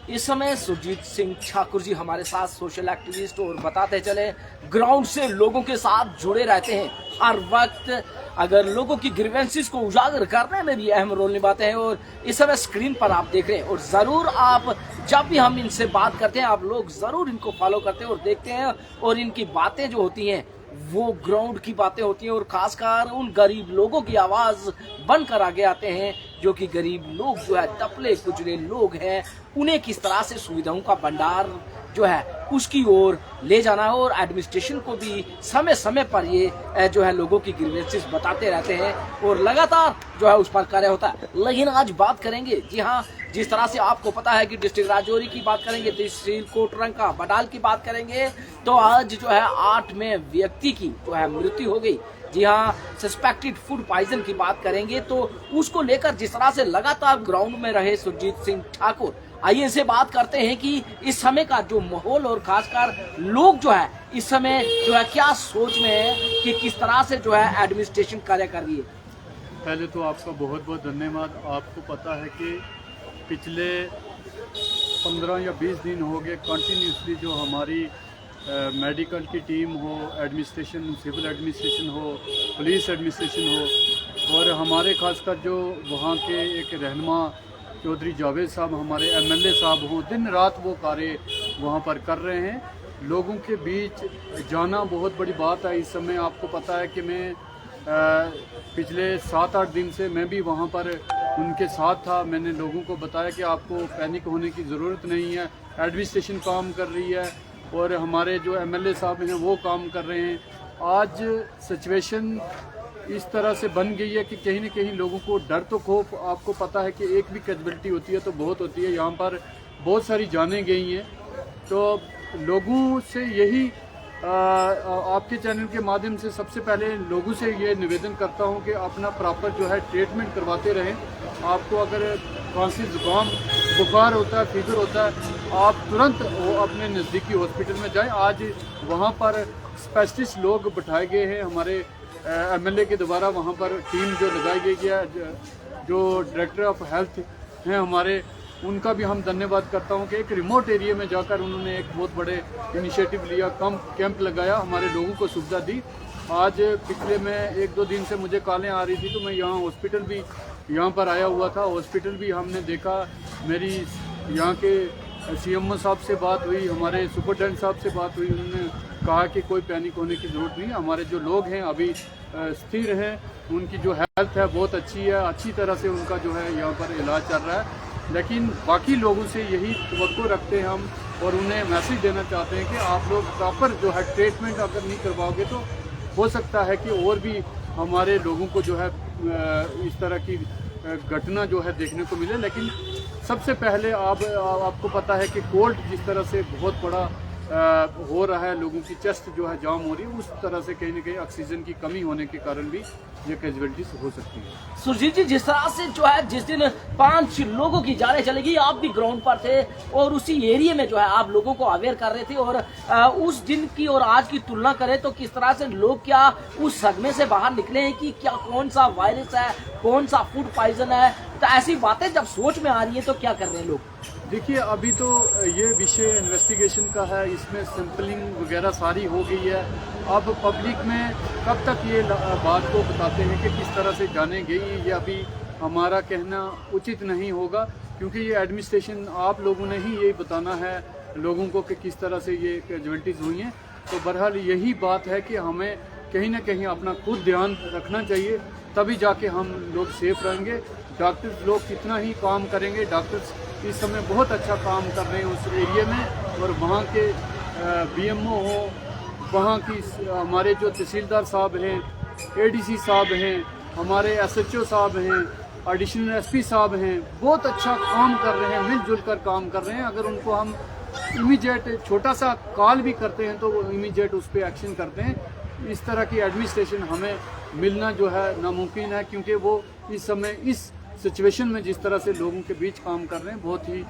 इस समय सुरजीत सिंह ठाकुर जी हमारे साथ सोशल एक्टिविस्ट और बताते चले ग्राउंड से लोगों के साथ जुड़े रहते हैं हर वक्त। अगर लोगों की ग्रीवेंसेस को उजागर करने में भी अहम रोल निभाते हैं और इस समय स्क्रीन पर आप देख रहे हैं। और जरूर आप जब भी हम इनसे बात करते हैं आप लोग जरूर इनको फॉलो करते हैं और देखते हैं और इनकी बातें जो होती हैं वो ग्राउंड की बातें होती हैं और खासकर उन गरीब लोगों की आवाज बनकर आगे आते हैं जो कि गरीब लोग जो है टपले कुचले लोग हैं उन्हें किस तरह से सुविधाओं का भंडार जो है उसकी ओर ले जाना है। और एडमिनिस्ट्रेशन को भी समय समय पर ये जो है लोगों की ग्रीवेंसेस बताते रहते हैं और लगातार जो है उस पर कार्य होता है। लेकिन आज बात करेंगे, जी हाँ, जिस तरह से आपको पता है कि डिस्ट्रिक्ट राजौरी की बात करेंगे, तहसील कोटरंका बटाल की बात करेंगे, तो आज जो है 8 में व्यक्ति की जो है मृत्यु हो गई। जी हाँ, सस्पेक्टेड फूड पॉइजन की बात करेंगे तो उसको लेकर जिस तरह से लगातार ग्राउंड में रहे सुरजीत सिंह ठाकुर, आइए इसे बात करते हैं कि इस समय का जो माहौल और खासकर लोग जो है इस समय जो है क्या सोच में है कि किस तरह से जो है एडमिनिस्ट्रेशन कार्य कर रही है। पहले तो आपका बहुत बहुत धन्यवाद। आपको पता है कि पिछले 15 या 20 दिन हो गए कंटिन्यूसली जो हमारी मेडिकल की टीम हो, एडमिनिस्ट्रेशन, सिविल एडमिनिस्ट्रेशन हो, पुलिस एडमिनिस्ट्रेशन हो और हमारे खासकर जो वहाँ के एक रहनुमा चौधरी जावेद साहब हमारे एमएलए साहब हों, दिन रात वो कार्य वहाँ पर कर रहे हैं। लोगों के बीच जाना बहुत बड़ी बात है। इस समय आपको पता है कि मैं पिछले 7-8 दिन से मैं भी वहाँ पर उनके साथ था। मैंने लोगों को बताया कि आपको पैनिक होने की ज़रूरत नहीं है, एडमिनिस्ट्रेशन काम कर रही है और हमारे जो एमएलए साहब हैं वो काम कर रहे हैं। आज सिचुएशन इस तरह से बन गई है कि कहीं न कहीं लोगों को डर तो खौफ, आपको पता है कि एक भी कैजुअलिटी होती है तो बहुत होती है, यहाँ पर बहुत सारी जानें गई हैं। तो लोगों से यही आपके चैनल के माध्यम से सबसे पहले लोगों से ये निवेदन करता हूँ कि अपना प्रॉपर जो है ट्रीटमेंट करवाते रहें। आपको अगर खांसी जुकाम बुखार होता है, फीवर होता है, आप तुरंत वो अपने नज़दीकी हॉस्पिटल में जाएं। आज वहाँ पर स्पेशलिस्ट लोग बिठाए गए हैं, हमारे एमएलए के द्वारा वहाँ पर टीम जो लगाई गई है, जो डायरेक्टर ऑफ हेल्थ हैं हमारे, उनका भी हम धन्यवाद करता हूँ कि एक रिमोट एरिया में जाकर उन्होंने एक बहुत बड़े इनिशिएटिव लिया, कैंप लगाया, हमारे लोगों को सुविधा दी। आज पिछले में 1-2 दिन से मुझे कॉलें आ रही थी तो मैं यहाँ हॉस्पिटल भी यहाँ पर आया हुआ था। हॉस्पिटल भी हमने देखा, मेरी यहाँ के सीएमओ साहब से बात हुई, हमारे सुपरटेंडेंट साहब से बात हुई, उन्होंने कहा कि कोई पैनिक होने की ज़रूरत नहीं। हमारे जो लोग हैं अभी स्थिर हैं, उनकी जो हेल्थ है बहुत अच्छी है, अच्छी तरह से उनका जो है यहाँ पर इलाज चल रहा है। लेकिन बाकी लोगों से यही तवक्को रखते हैं हम और उन्हें मैसेज देना चाहते हैं कि आप लोग प्रॉपर जो है ट्रीटमेंट अगर नहीं करवाओगे तो हो सकता है कि और भी हमारे लोगों को जो है इस तरह की घटना जो है देखने को मिले। लेकिन सबसे पहले आपको पता है कि कोल्ड जिस तरह से बहुत बड़ा हो रहा है, लोगों की चेस्ट जो है जाम हो रही है, उस तरह से कहीं न कहीं ऑक्सीजन की कमी होने के कारण भी ये कैजुअलिटीज हो सकती है। सुरजीत जी, जिस तरह से जो है जिस दिन 5 लोगों की जाने चलेगी, आप भी ग्राउंड पर थे और उसी एरिया में जो है आप लोगों को अवेयर कर रहे थे और उस दिन की और आज की तुलना करें तो किस तरह से लोग क्या उस सदमे से बाहर निकले हैं कि क्या कौन सा वायरस है, कौन सा फूड पॉइजन है, तो ऐसी बातें जब सोच में आ रही है तो क्या कर रहे हैं लोग? देखिए, अभी तो ये विषय इन्वेस्टिगेशन का है, इसमें सैंपलिंग वगैरह सारी हो गई है। अब पब्लिक में कब तक ये बात को बताते हैं कि किस तरह से जाने गई, ये अभी हमारा कहना उचित नहीं होगा, क्योंकि ये एडमिनिस्ट्रेशन, आप लोगों ने ही ये बताना है लोगों को कि किस तरह से ये कैजुअलिटीज़ हुई हैं। तो बहरहाल यही बात है कि हमें कहीं ना कहीं अपना खुद ध्यान रखना चाहिए, तभी जाके हम लोग सेफ रहेंगे। डॉक्टर्स लोग कितना ही काम करेंगे, डॉक्टर्स इस समय बहुत अच्छा काम कर रहे हैं उस एरिया में, और वहाँ के बीएमओ हो, वहाँ की हमारे जो तहसीलदार साहब हैं, एडीसी साहब हैं, हमारे एसएचओ साहब हैं, एडिशनल एसपी साहब हैं, बहुत अच्छा काम कर रहे हैं, मिलजुल कर काम कर रहे हैं। अगर उनको हम इमीडिएट छोटा सा कॉल भी करते हैं तो वो इमीडिएट उस पर एक्शन करते हैं। इस तरह की एडमिनिस्ट्रेशन हमें मिलना जो है नामुमकिन है, क्योंकि वो इस समय इस सिचुएशन में जिस तरह से लोगों के बीच काम कर रहे हैं, बहुत ही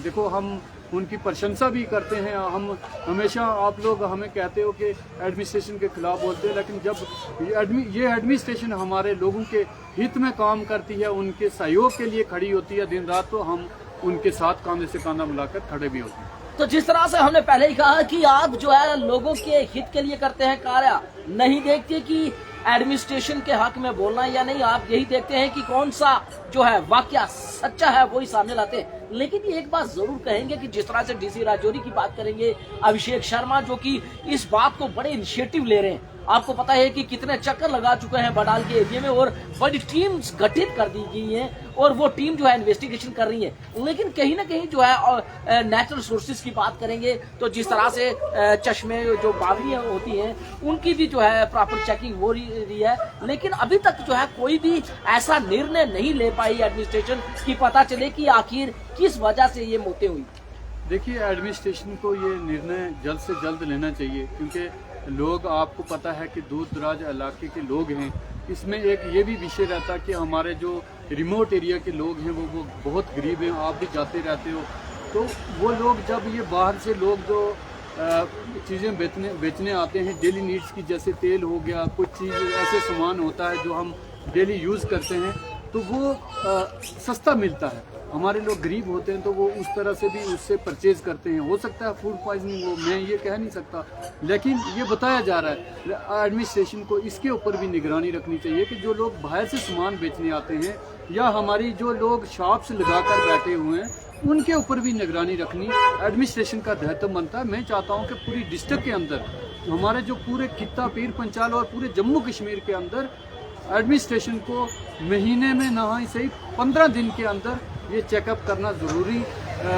देखो, हम उनकी प्रशंसा भी करते हैं। हम हमेशा, आप लोग हमें कहते हो कि एडमिनिस्ट्रेशन के खिलाफ बोलते हैं, लेकिन जब ये एडमिनिस्ट्रेशन हमारे लोगों के हित में काम करती है, उनके सहयोग के लिए खड़ी होती है दिन रात, तो हम उनके साथ कांधे से कांधा मिलाकर खड़े भी होते हैं। तो जिस तरह से हमने पहले ही कहा कि आप जो है लोगों के हित के लिए करते हैं कार्य, नहीं देखते कि एडमिनिस्ट्रेशन के हक में बोलना है या नहीं, आप यही देखते हैं कि कौन सा जो है वाकया सच्चा है वही सामने लाते हैं। लेकिन ये एक बात जरूर कहेंगे कि जिस तरह से डीसी राजौरी की बात करेंगे, अभिषेक शर्मा जो कि इस बात को बड़े इनिशिएटिव ले रहे हैं, आपको पता है कि कितने चक्कर लगा चुके हैं बडाल के एरिया में और बड़ी टीम्स गठित कर दी गई हैं और वो टीम जो है इन्वेस्टिगेशन कर रही है। लेकिन कहीं ना कहीं जो है नेचुरल सोर्सेज की बात करेंगे तो जिस तरह से चश्मे जो बावरियां होती हैं उनकी भी जो है प्रॉपर चेकिंग हो रही है, लेकिन अभी तक जो है कोई भी ऐसा निर्णय नहीं ले पाई एडमिनिस्ट्रेशन कि पता चले कि आखिर किस वजह से ये मौतें हुई। देखिए, एडमिनिस्ट्रेशन को ये निर्णय जल्द से जल्द लेना चाहिए, क्योंकि लोग, आपको पता है कि दूर दराज इलाके के लोग हैं, इसमें एक ये भी विषय रहता है कि हमारे जो रिमोट एरिया के लोग हैं वो बहुत गरीब हैं। आप भी जाते रहते हो, तो वो लोग जब ये बाहर से लोग जो चीज़ें बेचने आते हैं डेली नीड्स की, जैसे तेल हो गया, कुछ चीज़ ऐसे सामान होता है जो हम डेली यूज़ करते हैं, तो वो सस्ता मिलता है। हमारे लोग गरीब होते हैं तो वो उस तरह से भी उससे परचेज करते हैं। हो सकता है फूड पॉइजनिंग हो, मैं ये कह नहीं सकता, लेकिन ये बताया जा रहा है एडमिनिस्ट्रेशन को इसके ऊपर भी निगरानी रखनी चाहिए कि जो लोग बाहर से सामान बेचने आते हैं या हमारी जो लोग शॉप्स लगाकर बैठे हुए हैं उनके ऊपर भी निगरानी रखनी एडमिनिस्ट्रेशन का दायित्व बनता है। मैं चाहता हूँ कि पूरी डिस्ट्रिक्ट के अंदर, हमारे जो पूरे खित्ता पीर पंचाल और पूरे जम्मू कश्मीर के अंदर एडमिनिस्ट्रेशन को महीने में ना ही सही 15 दिन के अंदर ये चेकअप करना ज़रूरी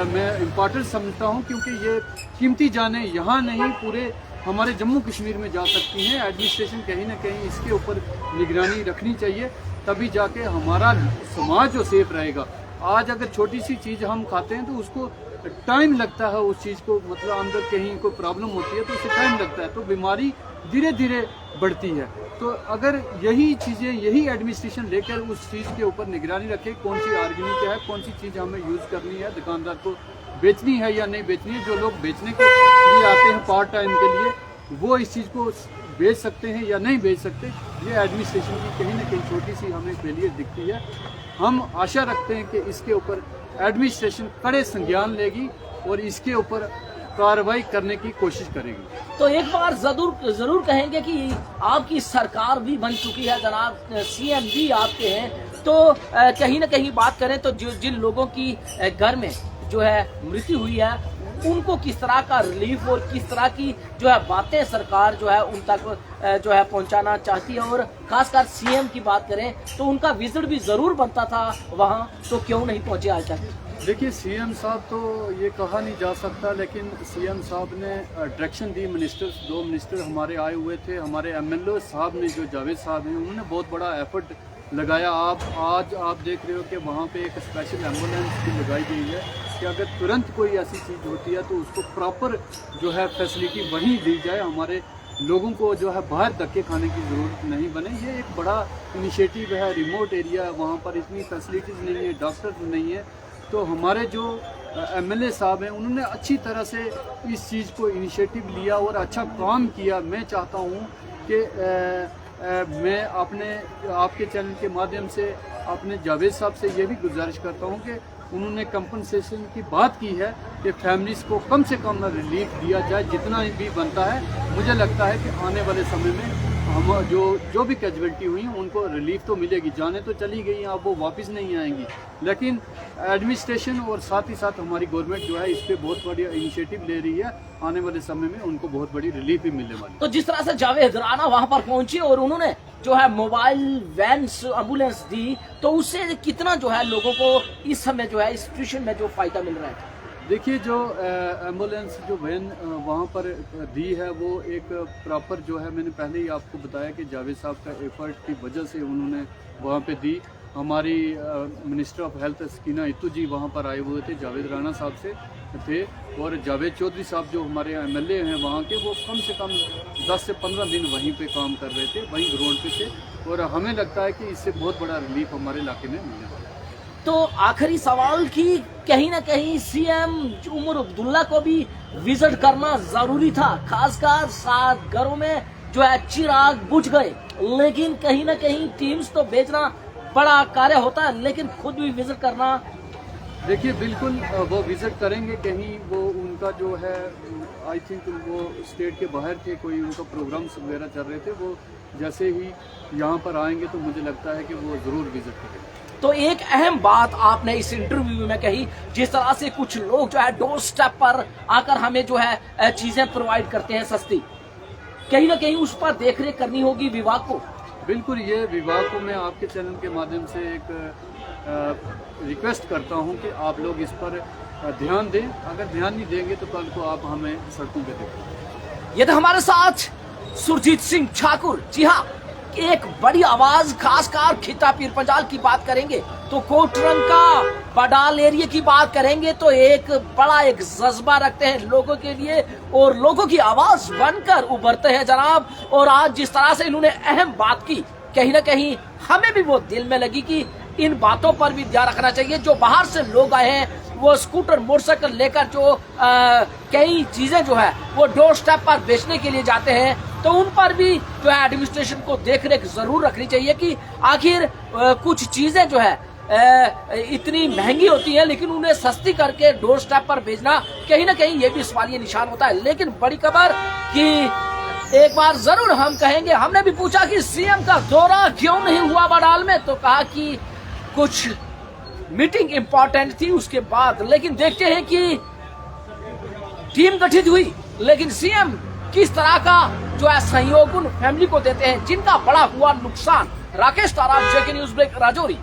मैं इम्पॉर्टेंट समझता हूँ, क्योंकि ये कीमती जानें यहाँ नहीं पूरे हमारे जम्मू कश्मीर में जा सकती हैं। एडमिनिस्ट्रेशन कहीं ना कहीं इसके ऊपर निगरानी रखनी चाहिए, तभी जाके हमारा समाज जो सेफ रहेगा। आज अगर छोटी सी चीज़ हम खाते हैं तो उसको टाइम लगता है, उस चीज़ को मतलब अंदर कहीं कोई प्रॉब्लम होती है तो उसे टाइम लगता है, तो बीमारी धीरे धीरे बढ़ती है। तो अगर यही चीज़ें, यही एडमिनिस्ट्रेशन लेकर उस चीज़ के ऊपर निगरानी रखे, कौन सी ऑर्गेनिक है, कौन सी चीज़ हमें यूज़ करनी है, दुकानदार को बेचनी है या नहीं बेचनी है, जो लोग बेचने के लिए आते हैं पार्ट टाइम के लिए, वो इस चीज़ को बेच सकते हैं या नहीं बेच सकते, ये एडमिनिस्ट्रेशन की कहीं ना कहीं छोटी सी हमें फेलियर दिखती है। हम आशा रखते हैं कि इसके ऊपर एडमिनिस्ट्रेशन कड़े संज्ञान लेगी और इसके ऊपर कार्रवाई करने की कोशिश करेगी। तो एक बार जरूर कहेंगे कि आपकी सरकार भी बन चुकी है जनाब, सीएम भी आपके हैं, तो कहीं ना कहीं बात करें तो जिन लोगों की घर में जो है मृत्यु हुई है उनको किस तरह का रिलीफ और किस तरह की जो है बातें सरकार जो है उन तक जो है पहुंचाना चाहती है, और खासकर सीएम की बात करें तो उनका विजिट भी जरूर बनता था वहां, तो क्यों नहीं पहुंचे आज तक? देखिए, सीएम साहब तो ये कहा नहीं जा सकता, लेकिन सीएम साहब ने डायरेक्शन दी, दो मिनिस्टर हमारे आए हुए थे, हमारे एमएलए साहब ने, जो जावेद साहब हैं, उन्होंने बहुत बड़ा एफर्ट लगाया। आज आप देख रहे हो कि वहाँ पे एक स्पेशल एम्बुलेंस भी लगाई गई है कि अगर तुरंत कोई ऐसी चीज़ होती है तो उसको प्रॉपर जो है फैसिलिटी वहीं दी जाए, हमारे लोगों को जो है बाहर धक्के खाने की ज़रूरत नहीं बने। ये एक बड़ा इनिशिएटिव है, रिमोट एरिया, वहाँ पर इतनी फैसिलिटीज़ नहीं है, डॉक्टर नहीं है, तो हमारे जो एमएलए साहब हैं उन्होंने अच्छी तरह से इस चीज़ को इनिशिएटिव लिया और अच्छा काम किया। मैं चाहता हूँ कि मैं आपके चैनल के माध्यम से अपने जावेद साहब से ये भी गुजारिश करता हूँ कि उन्होंने कंपनसेशन की बात की है कि फैमिलीज़ को कम से कम रिलीफ दिया जाए जितना भी बनता है। मुझे लगता है कि आने वाले समय में हम जो भी कैजुअल्टी हुई उनको रिलीफ तो मिलेगी, जाने तो चली गई हैं, अब वो वापस नहीं आएंगी, लेकिन एडमिनिस्ट्रेशन और साथ ही साथ हमारी गवर्नमेंट जो है इस पर बहुत बड़ी इनिशिएटिव ले रही है, आने वाले समय में उनको बहुत बड़ी रिलीफ भी मिलने वाली। तो जिस तरह से जावेद राणा वहां पर पहुंचे और उन्होंने जो है मोबाइल वैन एम्बुलेंस दी, तो उससे कितना जो है लोगों को इस समय जो है इस सिचुएशन में जो फायदा मिल रहा है? देखिए, जो एम्बुलेंस जो वैन वहाँ पर दी है वो एक प्रॉपर जो है, मैंने पहले ही आपको बताया कि जावेद साहब का एफर्ट की वजह से उन्होंने वहाँ पे दी। हमारी मिनिस्टर ऑफ हेल्थ सकीना इत्तू जी वहाँ पर आए हुए थे, जावेद राणा साहब से थे, और जावेद चौधरी साहब जो हमारे एमएलए हैं वहाँ के, वो कम से कम 10 से 15 दिन वहीं पे काम कर रहे थे, वहीं ग्राउंड पे थे, और हमें लगता है कि इससे बहुत बड़ा रिलीफ हमारे इलाके में मिलने वाला है। तो आखिरी सवाल की कहीं ना कहीं सीएम उमर अब्दुल्ला को भी विजिट करना जरूरी था, खासकर 7 घरों में जो है चिराग बुझ गए, लेकिन कहीं ना कहीं टीम्स तो भेजना बड़ा कार्य होता है, लेकिन खुद भी विजिट करना देखिए बिल्कुल वो विज़िट करेंगे, कहीं वो उनका जो है आई थिंक वो स्टेट के बाहर थे, कोई उनका प्रोग्राम्स वगैरह चल रहे थे, वो जैसे ही यहाँ पर आएंगे तो मुझे लगता है कि वो ज़रूर विज़िट करेंगे। तो एक अहम बात आपने इस इंटरव्यू में कही, जिस तरह से कुछ लोग जो है डोर स्टेप पर आकर हमें जो है चीजें प्रोवाइड करते हैं सस्ती, कहीं ना कहीं उस पर देखरेख करनी होगी विभाग को। बिल्कुल, ये विभाग को मैं आपके चैनल के माध्यम से एक रिक्वेस्ट करता हूँ कि आप लोग इस पर ध्यान दें। अगर ध्यान नहीं देंगे तो कल को आप हमें सड़कों पर देखेंगे। ये तो हमारे साथ सुरजीत सिंह ठाकुर। जी हाँ, एक बड़ी आवाज, खासकर खिता पीर पंजाल की बात करेंगे तो कोटरंका बडाल एरिया की बात करेंगे तो एक बड़ा एक जज्बा रखते हैं लोगों के लिए और लोगों की आवाज बनकर उभरते हैं जनाब। और आज जिस तरह से इन्होंने अहम बात की, कहीं ना कहीं हमें भी वो दिल में लगी कि इन बातों पर भी ध्यान रखना चाहिए। जो बाहर से लोग आए हैं वो स्कूटर मोटरसाइकिल लेकर जो कई चीजें जो है वो डोर स्टेप पर बेचने के लिए जाते हैं, तो उन पर भी जो है एडमिनिस्ट्रेशन को देखरेख जरूर रखनी चाहिए कि आखिर कुछ चीजें जो है इतनी महंगी होती हैं लेकिन उन्हें सस्ती करके डोर स्टेप पर भेजना कहीं ना कहीं ये भी सवालिया निशान होता है। लेकिन बड़ी खबर कि एक बार जरूर हम कहेंगे, हमने भी पूछा कि सीएम का दौरा क्यों नहीं हुआ बडाल में, तो कहा कि कुछ मीटिंग इंपॉर्टेंट थी उसके बाद। लेकिन देखते हैं कि टीम गठित हुई लेकिन सीएम किस तरह का जो है सहयोग उन फैमिली को देते हैं जिनका बड़ा हुआ नुकसान। राकेश तारा, जेके न्यूज़ ब्रेक, राजौरी।